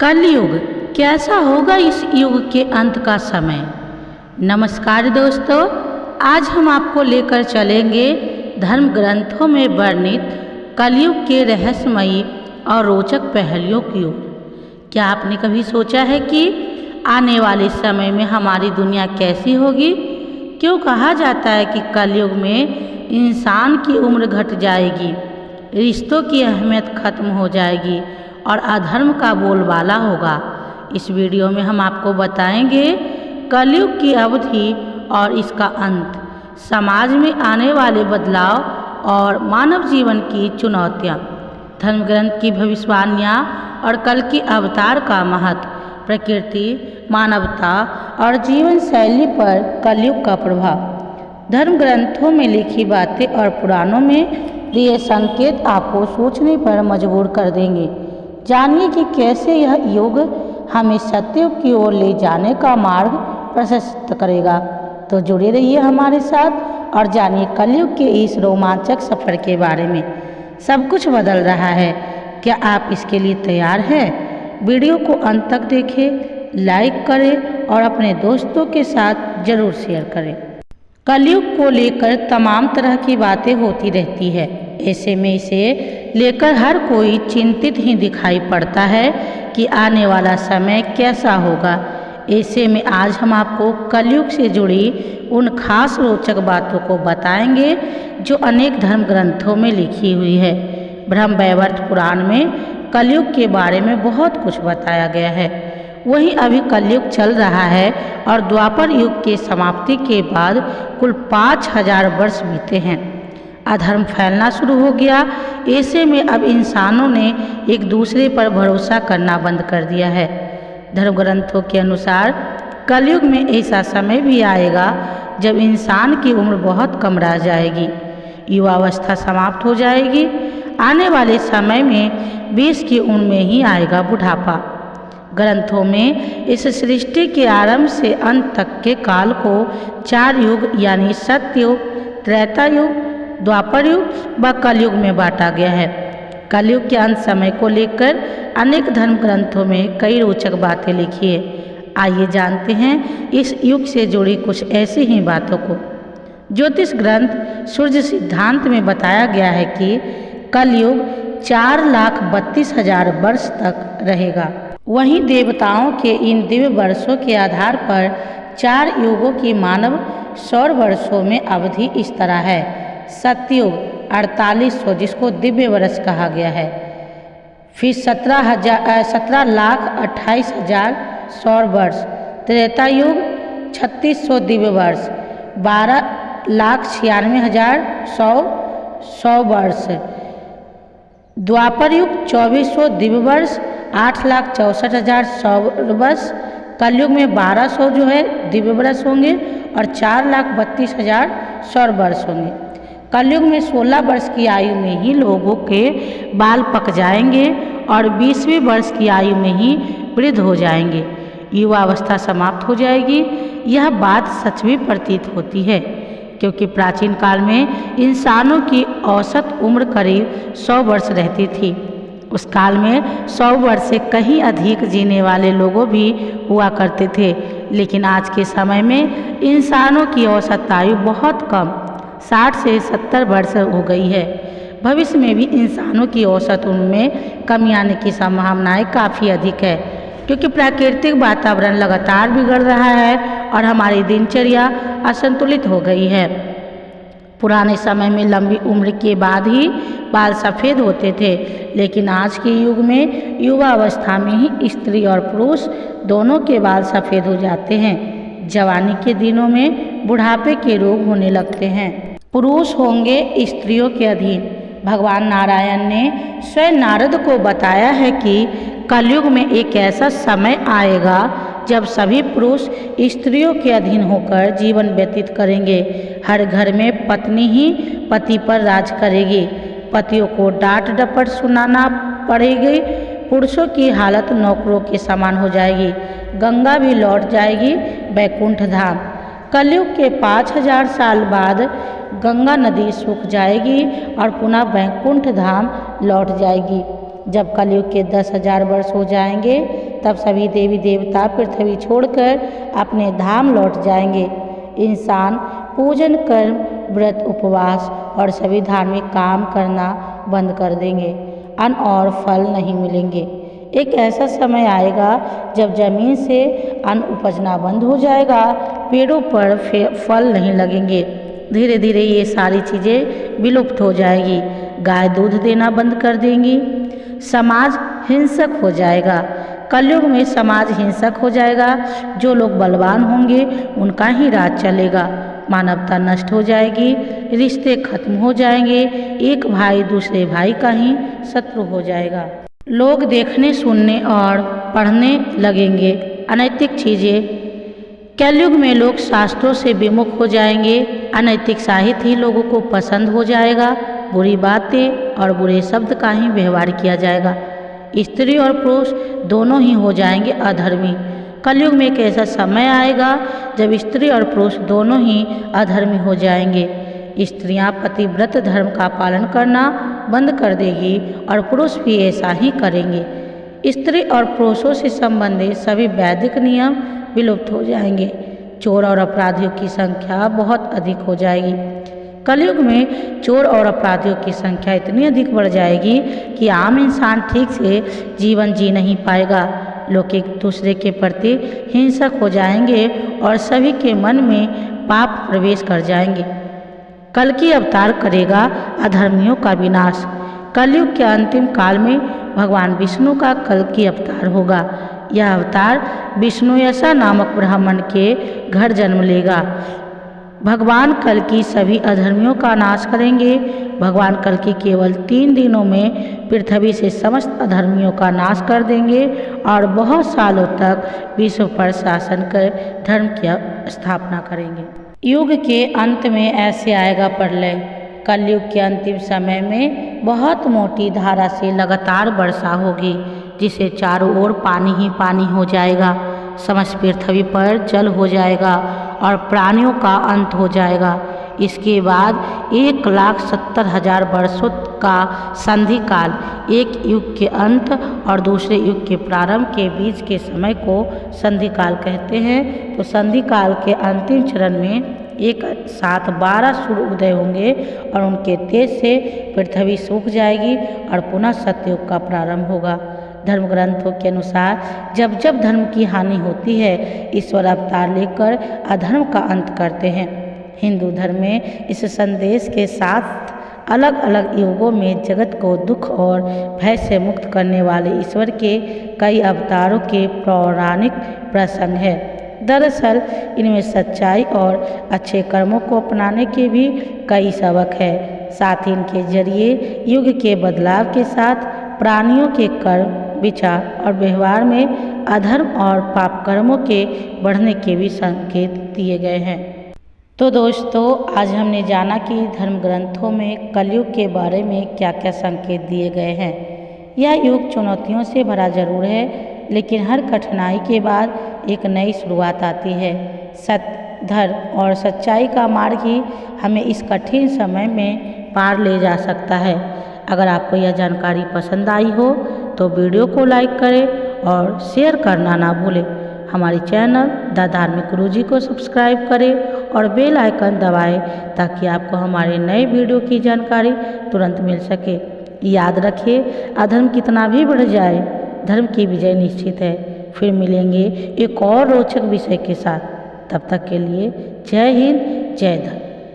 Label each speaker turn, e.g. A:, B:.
A: कलयुग कैसा होगा इस युग के अंत का समय। नमस्कार दोस्तों, आज हम आपको लेकर चलेंगे धर्म ग्रंथों में वर्णित कलयुग के रहस्यमयी और रोचक पहलुओं की ओर। क्या आपने कभी सोचा है कि आने वाले समय में हमारी दुनिया कैसी होगी? क्यों कहा जाता है कि कलयुग में इंसान की उम्र घट जाएगी, रिश्तों की अहमियत खत्म हो जाएगी और अधर्म का बोलबाला होगा। इस वीडियो में हम आपको बताएंगे कलयुग की अवधि और इसका अंत, समाज में आने वाले बदलाव और मानव जीवन की चुनौतियाँ, धर्म ग्रंथ की भविष्यवाणियाँ और कल की अवतार का महत्व, प्रकृति, मानवता और जीवन शैली पर कलयुग का प्रभाव। धर्म ग्रंथों में लिखी बातें और पुराणों में दिए संकेत आपको सोचने पर मजबूर कर देंगे। जानिए कि कैसे यह युग हमें सत्य की ओर ले जाने का मार्ग प्रशस्त करेगा। तो जुड़े रहिए हमारे साथ और जानिए कलयुग के इस रोमांचक सफर के बारे में। सब कुछ बदल रहा है, क्या आप इसके लिए तैयार हैं? वीडियो को अंत तक देखें, लाइक करें और अपने दोस्तों के साथ जरूर शेयर करें। कलयुग को लेकर तमाम तरह की बातें होती रहती है। ऐसे में इसे लेकर हर कोई चिंतित ही दिखाई पड़ता है कि आने वाला समय कैसा होगा। ऐसे में आज हम आपको कलयुग से जुड़ी उन खास रोचक बातों को बताएंगे जो अनेक धर्म ग्रंथों में लिखी हुई है। ब्रह्म वैवर्त पुराण में कलयुग के बारे में बहुत कुछ बताया गया है। वहीं अभी कलयुग चल रहा है और द्वापर युग के समाप्ति के बाद कुल 5000 वर्ष बीते हैं। अधर्म फैलना शुरू हो गया। ऐसे में अब इंसानों ने एक दूसरे पर भरोसा करना बंद कर दिया है। धर्म ग्रंथों के अनुसार कलयुग में ऐसा समय भी आएगा जब इंसान की उम्र बहुत कम रह जाएगी, युवावस्था समाप्त हो जाएगी। आने वाले समय में 20 की उम्र में ही आएगा बुढ़ापा। ग्रंथों में इस सृष्टि के आरंभ से अंत तक के काल को 4 युग यानी सत्ययुग, त्रेता युग, द्वापर युग व कलयुग में बांटा गया है। कलयुग के अंत समय को लेकर अनेक धर्म ग्रंथों में कई रोचक बातें लिखी है। आइए जानते हैं इस युग से जुड़ी कुछ ऐसी ही बातों को। ज्योतिष ग्रंथ सूर्य सिद्धांत में बताया गया है कि कलयुग 4,32,000 वर्ष तक रहेगा। वहीं देवताओं के इन दिव्य वर्षों के आधार पर 4 युगों की मानव सौर वर्षों में अवधि इस तरह है। सतयुग 4800 जिसको दिव्य वर्ष कहा गया है, फिर 17,28,000 सौर वर्ष, त्रेता युग 3600 दिव्य वर्ष, 12,96,000 सौ वर्ष, द्वापर युग 2400 दिव्य वर्ष, 8,64,000 सौर वर्ष, कलयुग में 1200 जो है दिव्य वर्ष होंगे और 4,32,000 सौर वर्ष होंगे। कलयुग में 16 वर्ष की आयु में ही लोगों के बाल पक जाएंगे और 20वें वर्ष की आयु में ही वृद्ध हो जाएंगे, युवावस्था समाप्त हो जाएगी। यह बात सच भी प्रतीत होती है क्योंकि प्राचीन काल में इंसानों की औसत उम्र करीब 100 वर्ष रहती थी। उस काल में 100 वर्ष से कहीं अधिक जीने वाले लोगों भी हुआ करते थे, लेकिन आज के समय में इंसानों की औसत आयु बहुत कम 60 से 70 वर्ष हो गई है। भविष्य में भी इंसानों की औसत उम्र में कमी आने की संभावनाएं काफ़ी अधिक है क्योंकि प्राकृतिक वातावरण लगातार बिगड़ रहा है और हमारी दिनचर्या असंतुलित हो गई है। पुराने समय में लंबी उम्र के बाद ही बाल सफ़ेद होते थे, लेकिन आज के युग में युवा अवस्था में ही स्त्री और पुरुष दोनों के बाल सफ़ेद हो जाते हैं। जवानी के दिनों में बुढ़ापे के रोग होने लगते हैं। पुरुष होंगे स्त्रियों के अधीन। भगवान नारायण ने स्वयं नारद को बताया है कि कलयुग में एक ऐसा समय आएगा जब सभी पुरुष स्त्रियों के अधीन होकर जीवन व्यतीत करेंगे। हर घर में पत्नी ही पति पर राज करेगी। पतियों को डांट डपट सुनाना पड़ेगी। पुरुषों की हालत नौकरों के समान हो जाएगी। गंगा भी लौट जाएगी बैकुंठ धाम। कलयुग के 5000 साल बाद गंगा नदी सूख जाएगी और पुनः बैकुंठ धाम लौट जाएगी। जब कलयुग के 10,000 वर्ष हो जाएंगे तब सभी देवी देवता पृथ्वी छोड़कर अपने धाम लौट जाएंगे। इंसान पूजन, कर्म, व्रत, उपवास और सभी धार्मिक काम करना बंद कर देंगे। अन्न और फल नहीं मिलेंगे। एक ऐसा समय आएगा जब जमीन से अन्न उपजना बंद हो जाएगा, पेड़ों पर फल नहीं लगेंगे। धीरे धीरे ये सारी चीज़ें विलुप्त हो जाएगी। गाय दूध देना बंद कर देंगी। समाज हिंसक हो जाएगा। कलयुग में समाज हिंसक हो जाएगा। जो लोग बलवान होंगे उनका ही राज चलेगा। मानवता नष्ट हो जाएगी। रिश्ते खत्म हो जाएंगे। एक भाई दूसरे भाई का ही शत्रु हो जाएगा। लोग देखने, सुनने और पढ़ने लगेंगे अनैतिक चीज़ें। कलयुग में लोग शास्त्रों से विमुख हो जाएंगे। अनैतिक साहित्य ही लोगों को पसंद हो जाएगा। बुरी बातें और बुरे शब्द का ही व्यवहार किया जाएगा। स्त्री और पुरुष दोनों ही हो जाएंगे अधर्मी। कलयुग में एक ऐसा समय आएगा जब स्त्री और पुरुष दोनों ही अधर्मी हो जाएंगे। स्त्रियां पतिव्रत धर्म का पालन करना बंद कर देगी और पुरुष भी ऐसा ही करेंगे। स्त्री और पुरुषों से संबंधित सभी वैदिक नियम विलुप्त हो जाएंगे। चोर और अपराधियों की संख्या बहुत अधिक हो जाएगी। कलयुग में चोर और अपराधियों की संख्या इतनी अधिक बढ़ जाएगी कि आम इंसान ठीक से जीवन जी नहीं पाएगा। लोग एक दूसरे के प्रति हिंसक हो जाएंगे और सभी के मन में पाप प्रवेश कर जाएंगे। कल की अवतार करेगा अधर्मियों का विनाश। कलयुग के अंतिम काल में भगवान विष्णु का कल की अवतार होगा। यह अवतार विष्णुयसा नामक ब्राह्मण के घर जन्म लेगा। भगवान कल की सभी अधर्मियों का नाश करेंगे। भगवान कल की केवल 3 दिनों में पृथ्वी से समस्त अधर्मियों का नाश कर देंगे और बहुत सालों तक विश्व पर शासन कर धर्म की स्थापना करेंगे। युग के अंत में ऐसे आएगा प्रलय। कलयुग के अंतिम समय में बहुत मोटी धारा से लगातार वर्षा होगी, जिसे चारों ओर पानी ही पानी हो जाएगा। समस्त पृथ्वी पर जल हो जाएगा और प्राणियों का अंत हो जाएगा। इसके बाद 1,70,000 वर्षों का संधि काल, एक युग के अंत और दूसरे युग के प्रारंभ के बीच के समय को संधि काल कहते हैं। तो संधि काल के अंतिम चरण में एक साथ 12 सूर्य उदय होंगे और उनके तेज से पृथ्वी सूख जाएगी और पुनः सतयुग का प्रारंभ होगा। धर्म ग्रंथों के अनुसार जब जब धर्म की हानि होती है, ईश्वर अवतार लेकर अधर्म का अंत करते हैं। हिंदू धर्म में इस संदेश के साथ अलग अलग युगों में जगत को दुख और भय से मुक्त करने वाले ईश्वर के कई अवतारों के पौराणिक प्रसंग है। दरअसल इनमें सच्चाई और अच्छे कर्मों को अपनाने के भी कई सबक है। साथ ही इनके जरिए युग के बदलाव के साथ प्राणियों के कर्म, विचार और व्यवहार में अधर्म और पाप कर्मों के बढ़ने के भी संकेत दिए गए हैं। तो दोस्तों, आज हमने जाना कि धर्म ग्रंथों में कलयुग के बारे में क्या क्या संकेत दिए गए हैं। यह युग चुनौतियों से भरा जरूर है, लेकिन हर कठिनाई के बाद एक नई शुरुआत आती है। सत्य, धर्म और सच्चाई का मार्ग ही हमें इस कठिन समय में पार ले जा सकता है। अगर आपको यह जानकारी पसंद आई हो तो वीडियो को लाइक करें और शेयर करना ना भूलें। हमारे चैनल द धार्मिक गुरुजी को सब्सक्राइब करें और बेल आइकन दबाएं ताकि आपको हमारे नए वीडियो की जानकारी तुरंत मिल सके। याद रखिए, अधर्म कितना भी बढ़ जाए, धर्म की विजय निश्चित है। फिर मिलेंगे एक और रोचक विषय के साथ। तब तक के लिए जय हिंद, जय धर्म।